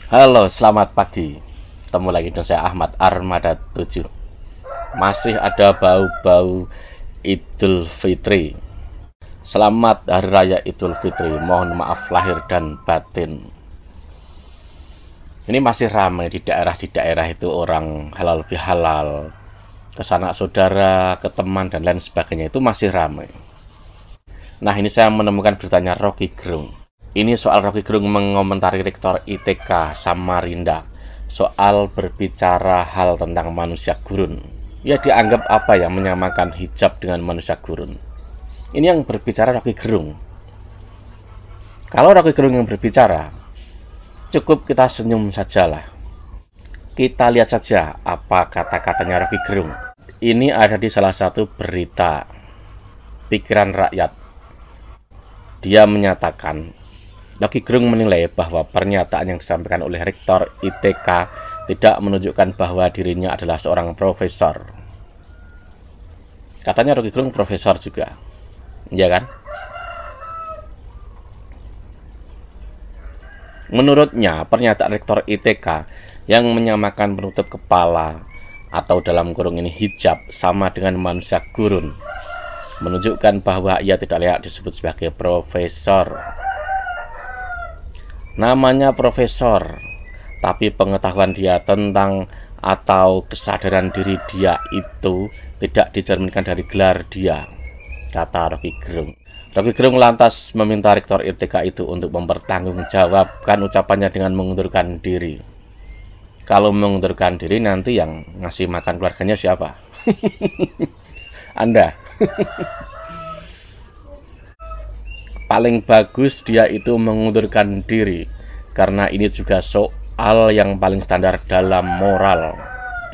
Halo, selamat pagi. Ketemu lagi dengan saya Ahmad Armada 7. Masih ada bau-bau Idul Fitri. Selamat Hari Raya Idul Fitri. Mohon maaf lahir dan batin. Ini masih ramai di daerah itu orang halal bihalal, ke sanak saudara, ke teman dan lain sebagainya, itu masih ramai. Nah, ini saya menemukan beritanya Rocky Gerung. Ini soal Rocky Gerung mengomentari Rektor ITK Samarinda soal berbicara hal tentang manusia gurun. Ya, dianggap apa ya, menyamakan hijab dengan manusia gurun. Ini yang berbicara Rocky Gerung. Kalau Rocky Gerung yang berbicara, cukup kita senyum sajalah. Kita lihat saja apa kata-katanya Rocky Gerung. Ini ada di salah satu berita Pikiran Rakyat. Dia menyatakan, Rocky Gerung menilai bahwa pernyataan yang disampaikan oleh Rektor ITK tidak menunjukkan bahwa dirinya adalah seorang profesor. Katanya Rocky Gerung profesor juga, ya kan? Menurutnya, pernyataan Rektor ITK yang menyamakan penutup kepala atau dalam kurung ini hijab sama dengan manusia gurun menunjukkan bahwa ia tidak layak disebut sebagai profesor. Namanya profesor, tapi pengetahuan dia tentang atau kesadaran diri dia itu tidak dicerminkan dari gelar dia, kata Rocky Gerung. Rocky Gerung lantas meminta Rektor ITK itu untuk mempertanggungjawabkan ucapannya dengan mengundurkan diri. Kalau mengundurkan diri, nanti yang ngasih makan keluarganya siapa? Anda. Paling bagus dia itu mengundurkan diri, karena ini juga soal yang paling standar dalam moral.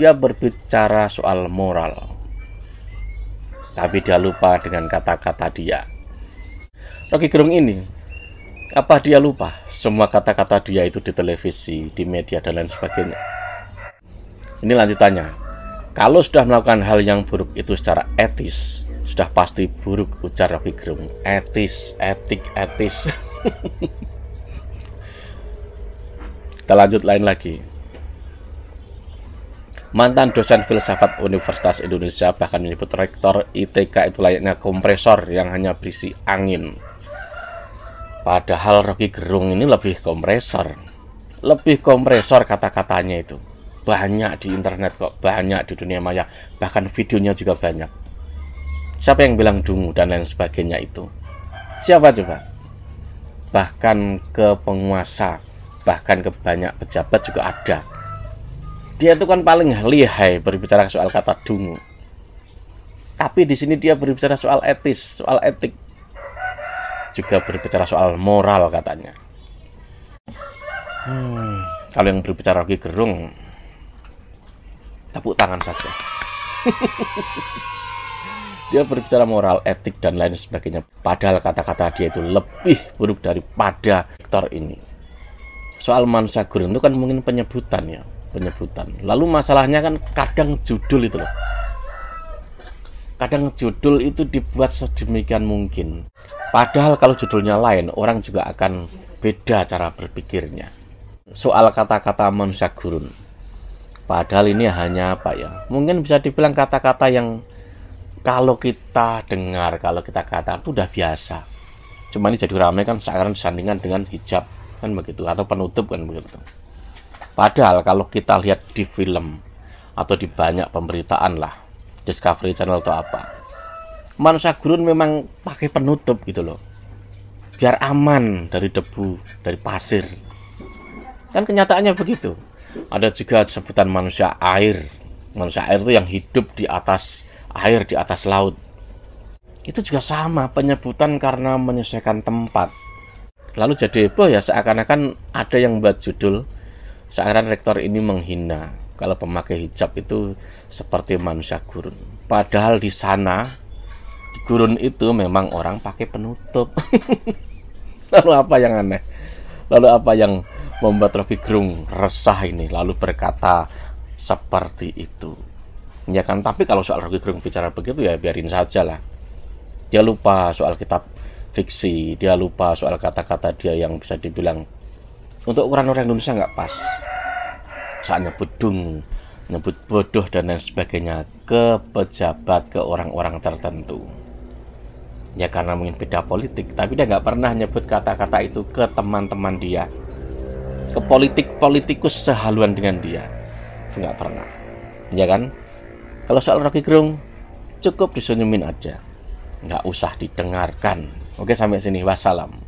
Dia berbicara soal moral, tapi dia lupa dengan kata-kata dia. Rocky Gerung ini, apa dia lupa semua kata-kata dia itu di televisi, di media dan lain sebagainya? Ini lanjutannya. Kalau sudah melakukan hal yang buruk itu secara etis, sudah pasti buruk, ujar Rocky Gerung. Etis. Kita lanjut lain lagi. Mantan dosen filsafat Universitas Indonesia bahkan menyebut Rektor ITK itu layaknya kompresor yang hanya berisi angin. Padahal Rocky Gerung ini lebih kompresor kata-katanya itu. Banyak di internet kok, banyak di dunia maya, bahkan videonya juga banyak. Siapa yang bilang dungu dan lain sebagainya itu? Siapa coba? Bahkan ke penguasa, bahkan ke banyak pejabat juga ada. Dia itu kan paling lihai berbicara soal kata dungu. Tapi di sini dia berbicara soal etis, soal etik. Juga berbicara soal moral katanya. Kalau yang berbicara Rocky Gerung, tepuk tangan saja. Dia berbicara moral, etik, dan lain sebagainya. Padahal kata-kata dia itu lebih buruk daripada Rektor ini. Soal manusia gurun itu kan mungkin penyebutan ya. Lalu masalahnya kan kadang judul itu loh. Kadang judul itu dibuat sedemikian mungkin. Padahal kalau judulnya lain, orang juga akan beda cara berpikirnya. Soal kata-kata manusia gurun. Padahal ini hanya apa ya? Mungkin bisa dibilang kata-kata yang kalau kita dengar, kalau kita kata itu udah biasa. Cuma ini jadi ramai kan sekarang disandingkan dengan hijab kan begitu, atau penutup kan begitu. Padahal kalau kita lihat di film atau di banyak pemberitaan lah, Discovery Channel atau apa, manusia gurun memang pakai penutup gitu loh, biar aman dari debu, dari pasir. Kan kenyataannya begitu. Ada juga sebutan manusia air. Manusia air itu yang hidup di atas air, di atas laut. Itu juga sama, penyebutan karena menyesuaikan tempat. Lalu jadi heboh ya, seakan-akan ada yang buat judul seakan rektor ini menghina kalau pemakai hijab itu seperti manusia gurun. Padahal di sana, di gurun itu memang orang pakai penutup. Lalu apa yang aneh? Lalu apa yang membuat Rocky Gerung resah ini? Lalu berkata seperti itu. Ya kan, tapi kalau soal Rocky Gerung bicara begitu ya biarin saja lah. Dia lupa soal kitab fiksi, dia lupa soal kata-kata dia yang bisa dibilang Untuk ukuran orang Indonesia nggak pas. Saat nyebut dung, nyebut bodoh dan lain sebagainya ke pejabat, ke orang-orang tertentu. Ya karena mungkin beda politik, tapi dia nggak pernah nyebut kata-kata itu ke teman-teman dia, ke politikus sehaluan dengan dia. Itu nggak pernah. Ya kan? Kalau soal Rocky Gerung, cukup disenyumin aja. Nggak usah didengarkan. Oke, sampai sini. Wassalam.